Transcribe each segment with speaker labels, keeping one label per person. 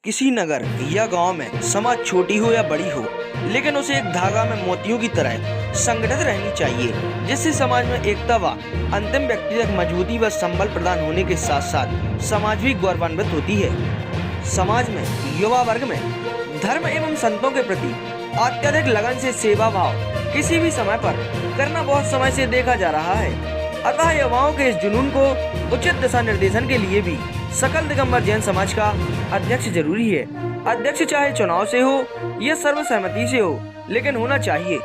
Speaker 1: किसी नगर या गांव में समाज छोटी हो या बड़ी हो, लेकिन उसे एक धागा में मोतियों की तरह संगठित रहनी चाहिए, जिससे समाज में एकता व अंतिम व्यक्ति तक मजबूती व संबल प्रदान होने के साथ साथ समाज भी गौरवान्वित होती है। समाज में युवा वर्ग में धर्म एवं संतों के प्रति अत्यधिक लगन से सेवा भाव किसी भी समय पर करना बहुत समय से देखा जा रहा है। अतः युवाओं के इस जुनून को उचित दिशा निर्देशन के लिए भी सकल दिगंबर जैन समाज का अध्यक्ष जरूरी है। अध्यक्ष चाहे चुनाव से हो या सर्वसहमति से हो, लेकिन होना चाहिए।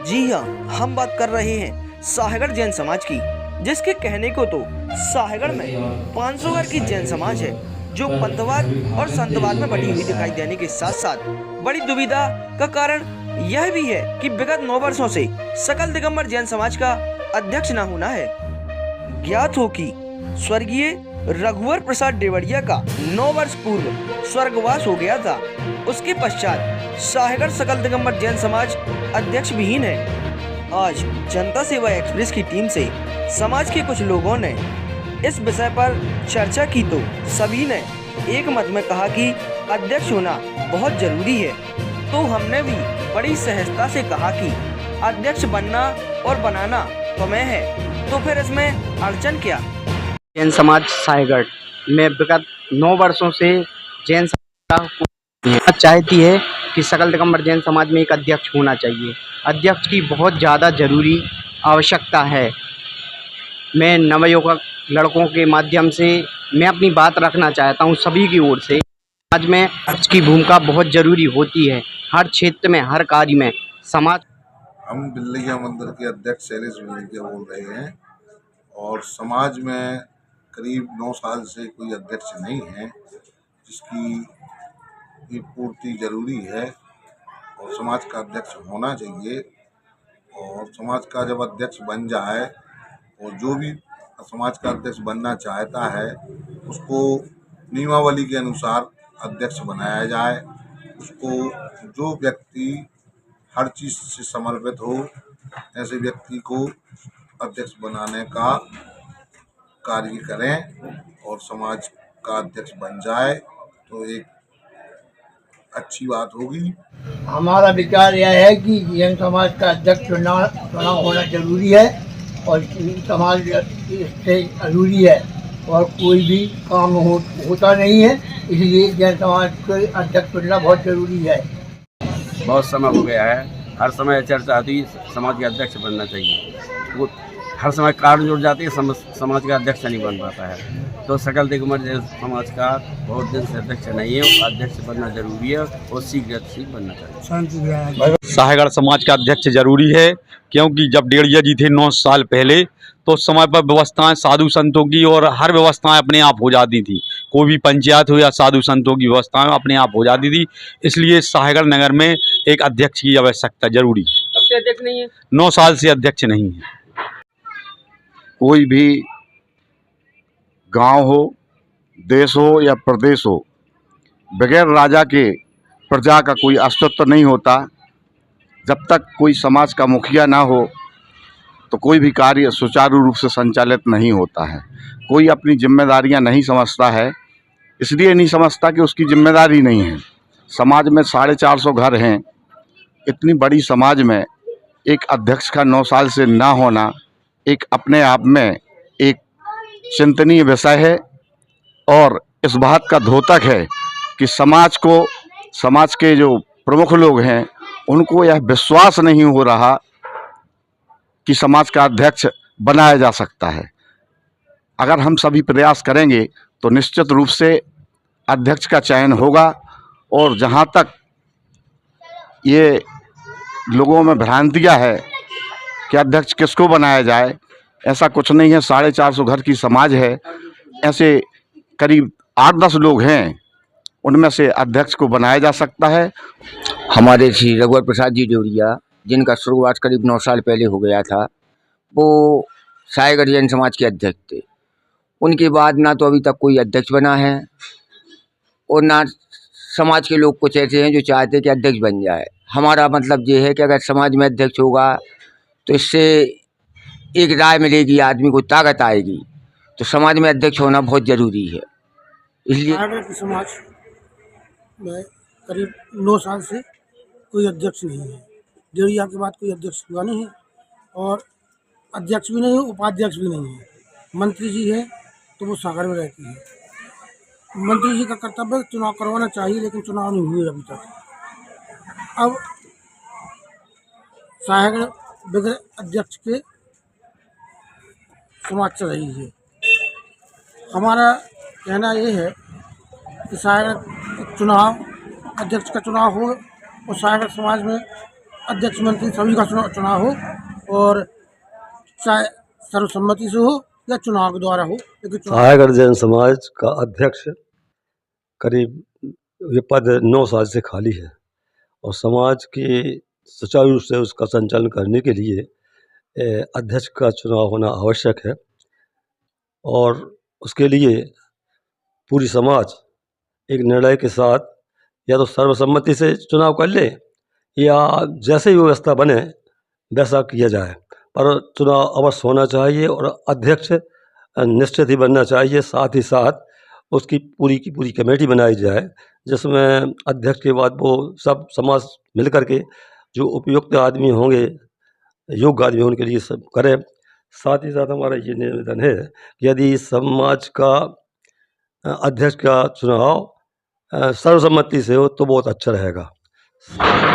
Speaker 1: जी हाँ, हम बात कर रहे हैं साहेगढ़ जैन समाज की, जिसके कहने को तो साहेगढ़ में 500 घर की जैन समाज है, जो पंथवाद और संतवाद में बटी हुई दिखाई देने के साथ साथ बड़ी दुविधा का कारण यह भी है कि विगत 9 वर्षों से सकल दिगंबर जैन समाज का अध्यक्ष न होना है। ज्ञात हो कि स्वर्गीय रघुवर प्रसाद देवड़िया का 9 वर्ष पूर्व स्वर्गवास हो गया था। उसके पश्चात साहेगढ़ सकल दिगंबर जैन समाज अध्यक्ष विहीन है। आज जनता सेवा एक्सप्रेस की टीम से समाज के कुछ लोगों ने इस विषय पर चर्चा की तो सभी ने एक मत में कहा कि अध्यक्ष होना बहुत जरूरी है। तो हमने भी बड़ी सहजता से कहा कि अध्यक्ष बनना और बनाना तुम्हें है, तो फिर इसमें अड़चन क्या।
Speaker 2: जैन समाज साहेगढ़ में विगत 9 वर्षों से जैन समाज चाहती है कि सकल दिगंबर जैन समाज में एक अध्यक्ष होना चाहिए। अध्यक्ष की बहुत ज़्यादा जरूरी आवश्यकता है। मैं नवयुवक लड़कों के माध्यम से मैं अपनी बात रखना चाहता हूं सभी की ओर से। समाज में अध्यक्ष की भूमिका बहुत ज़रूरी होती है, हर क्षेत्र में, हर कार्य में। समाज
Speaker 3: हम बिल्लिया मंदिर के अध्यक्ष शैलेश बिल्लिया बोल रहे हैं और समाज में करीब 9 साल से कोई अध्यक्ष नहीं है, जिसकी पूर्ति जरूरी है और समाज का अध्यक्ष होना चाहिए। और समाज का जब अध्यक्ष बन जाए और जो भी समाज का अध्यक्ष बनना चाहता है उसको नियमावली के अनुसार अध्यक्ष बनाया जाए। उसको जो व्यक्ति हर चीज़ से समर्पित हो, ऐसे व्यक्ति को अध्यक्ष बनाने का कार्य करें और समाज का अध्यक्ष बन जाए तो एक अच्छी बात होगी।
Speaker 4: हमारा विचार यह है कि जैन समाज का अध्यक्ष चुनाव होना जरूरी है और समाज इससे जरूरी है और कोई भी काम होता नहीं है, इसलिए जैन समाज के अध्यक्ष चुनना बहुत जरूरी है।
Speaker 5: बहुत समय हो गया है, हर समय चर्चा आती है समाज के अध्यक्ष बनना चाहिए। वो हर समय कारण जुड़ जाती है, समाज का अध्यक्ष नहीं बन पाता है। तो सकल दिगंबर जैन समाज का बहुत दिन से अध्यक्ष नहीं है, अध्यक्ष बनना जरूरी है और शीघ्र बनना चाहिए।
Speaker 6: साहेगढ़ समाज का अध्यक्ष जरूरी है, क्योंकि जब डेढ़िया जी थे 9 साल पहले तो उस समय पर व्यवस्थाएं साधु संतों की और हर व्यवस्थाएं अपने आप हो जाती थी। कोई भी पंचायत हो या साधु संतों की व्यवस्थाएं अपने आप हो जाती थी। इसलिए साहेगढ़ नगर में एक अध्यक्ष की आवश्यकता जरूरी है।
Speaker 2: कब से अध्यक्ष नहीं है?
Speaker 6: 9 साल से अध्यक्ष नहीं है।
Speaker 7: कोई भी गांव हो, देश हो या प्रदेश हो, बगैर राजा के प्रजा का कोई अस्तित्व नहीं होता। जब तक कोई समाज का मुखिया ना हो तो कोई भी कार्य सुचारू रूप से संचालित नहीं होता है। कोई अपनी जिम्मेदारियां नहीं समझता है, इसलिए नहीं समझता कि उसकी जिम्मेदारी नहीं है। समाज में 450 घर हैं। इतनी बड़ी समाज में एक अध्यक्ष का 9 साल से ना होना एक अपने आप में एक चिंतनीय विषय है और इस बात का द्योतक है कि समाज के जो प्रमुख लोग हैं उनको यह विश्वास नहीं हो रहा कि समाज का अध्यक्ष बनाया जा सकता है। अगर हम सभी प्रयास करेंगे तो निश्चित रूप से अध्यक्ष का चयन होगा। और जहाँ तक ये लोगों में भ्रांतियाँ है कि अध्यक्ष किसको बनाया जाए, ऐसा कुछ नहीं है। 450 घर की समाज है, ऐसे करीब 8-10 लोग हैं, उनमें से अध्यक्ष को बनाया जा सकता है।
Speaker 2: हमारे श्री रघुवर प्रसाद जी देवड़िया, जिनका शुरुआत करीब 9 साल पहले हो गया था, वो साहेगढ़ जैन समाज के अध्यक्ष थे। उनके बाद ना तो अभी तक कोई अध्यक्ष बना है और ना समाज के लोग कुछ ऐसे हैं जो चाहते हैं कि अध्यक्ष बन जाए। हमारा मतलब ये है कि अगर समाज में अध्यक्ष होगा तो इससे एक राय मिलेगी, आदमी को ताकत आएगी। तो समाज में अध्यक्ष होना बहुत ज़रूरी है। इसलिए
Speaker 8: में करीब 9 साल से कोई अध्यक्ष नहीं है। डेढ़िया के बाद कोई अध्यक्ष हुआ नहीं है और अध्यक्ष भी नहीं है, उपाध्यक्ष भी नहीं है। मंत्री जी है तो वो सागर में रहती है। मंत्री जी का कर्तव्य चुनाव करवाना चाहिए, लेकिन चुनाव नहीं हुए अभी तक। अब सागर बगैर अध्यक्ष के समाज चल रही है। हमारा कहना ये है कि सागर चुनाव अध्यक्ष का चुनाव हो और सागर समाज में अध्यक्ष मंत्री सभी का चुनाव हो, और चाहे सर्वसम्मति से हो या चुनाव के द्वारा हो, लेकिन
Speaker 9: सागर जैन समाज का अध्यक्ष करीब ये पद 9 साल से खाली है और समाज के सुचारू रूप से उसका संचालन करने के लिए अध्यक्ष का चुनाव होना आवश्यक है। और उसके लिए पूरी समाज एक निर्णय के साथ या तो सर्वसम्मति से चुनाव कर ले या जैसे ही व्यवस्था बने वैसा किया जाए, पर चुनाव अवश्य होना चाहिए और अध्यक्ष निश्चित ही बनना चाहिए। साथ ही साथ उसकी पूरी की पूरी कमेटी बनाई जाए जिसमें अध्यक्ष के बाद वो सब समाज मिल कर के जो उपयुक्त आदमी होंगे, योग्य आदमी उनके लिए सब करें। साथ ही साथ हमारा ये निवेदन है कि यदि समाज का अध्यक्ष का चुनाव सर्वसम्मति से हो तो बहुत अच्छा रहेगा।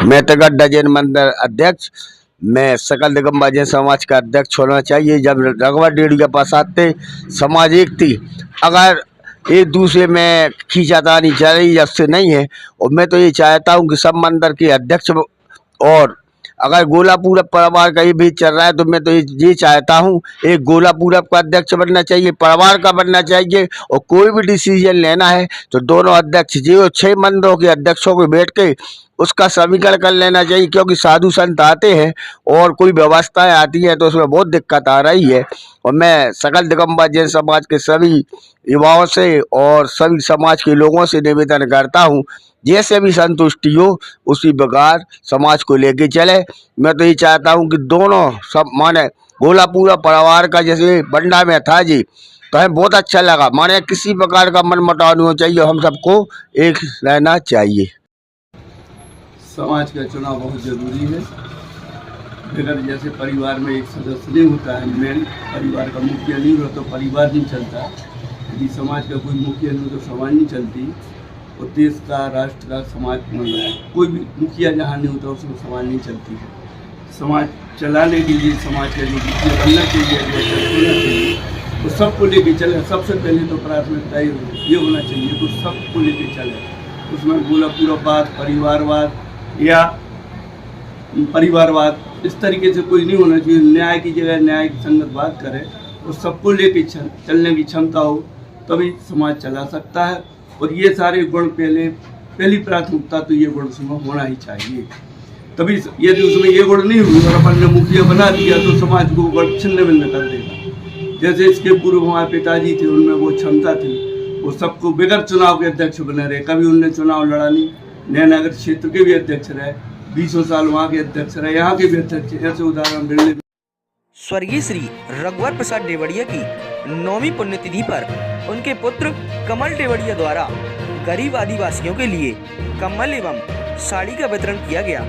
Speaker 7: मैं तगड्डा जैन मंदिर अध्यक्ष, मैं सकल दिगंबर जैन समाज का अध्यक्ष होना चाहिए। जब रघुवर डेढ़ी के पास आते समाज एक थी, अगर एक दूसरे में खींचातानी चल रही जब से नहीं है। और मैं तो ये चाहता हूँ कि सब मंदिर के अध्यक्ष, और अगर गोलापूरब परिवार का ये भी चल रहा है तो मैं तो ये चाहता हूँ एक गोलापूरब का अध्यक्ष बनना चाहिए, परिवार का बनना चाहिए। और कोई भी डिसीजन लेना है तो दोनों अध्यक्ष जो 6 मंदिरों के अध्यक्षों को बैठ के उसका समीकरण कर लेना चाहिए, क्योंकि साधु संत आते हैं और कोई व्यवस्थाएं आती हैं तो उसमें बहुत दिक्कत आ रही है। और मैं सकल दिगंबर जैन समाज के सभी युवाओं से और सभी समाज के लोगों से निवेदन करता हूँ, जैसे भी संतुष्टि हो उसी प्रकार समाज को लेके चले। मैं तो ये चाहता हूँ कि दोनों सब माने गोलापूरा परिवार का जैसे बंडा में था जी, तो हमें बहुत अच्छा लगा। माने किसी प्रकार का मनमुटाव नहीं होना चाहिए, हम सबको एक रहना चाहिए।
Speaker 5: समाज का चुनाव बहुत ज़रूरी है। अगर जैसे परिवार में एक सदस्य नहीं होता है, मेन परिवार का मुखिया नहीं हो तो परिवार नहीं चलता। यदि समाज का कोई मुखिया नहीं हो तो समाज नहीं चलती। और देश का, राष्ट्र का, समाज मतलब कोई भी मुखिया जहाँ नहीं होता उसमें समाज नहीं चलती है। समाज चलाने के लिए समाज का जो मुखिया बनना चाहिए, जो होना चाहिए, तो सबको लेके चले। सबसे पहले तो प्राथमिकता ये होना चाहिए तो सबको लेके चले। उसमें गोलापूरवाद, परिवारवाद या परिवारवाद इस तरीके से कोई नहीं होना चाहिए। न्याय की जगह न्याय की संगतवाद करे और सबको लेके चलने की क्षमता हो तभी समाज चला सकता है। और ये सारे गुण पहली प्राथमिकता तो ये गुण उसमें होना ही चाहिए। तभी यदि उसमें ये गुण नहीं हुई और अपन ने मुखिया बना दिया तो समाज को गुण छिन्न भिन्न कर देगा। जैसे इसके पूर्व हमारे पिताजी थे, उनमें वो क्षमता थी, वो सबको बगैर चुनाव के अध्यक्ष बने रहे। कभी उनने चुनाव लड़ा नहीं। नगर क्षेत्र के भी अध्यक्ष रहे, 20 साल वहाँ के अध्यक्ष रहे, यहाँ के भी अध्यक्ष। ऐसे उदाहरण मिलने।
Speaker 1: स्वर्गीय श्री रघुवर प्रसाद डेवड़िया की 9वीं पुण्यतिथि पर उनके पुत्र कमल डेवड़िया द्वारा गरीब आदिवासियों के लिए कम्बल एवं साड़ी का वितरण किया गया।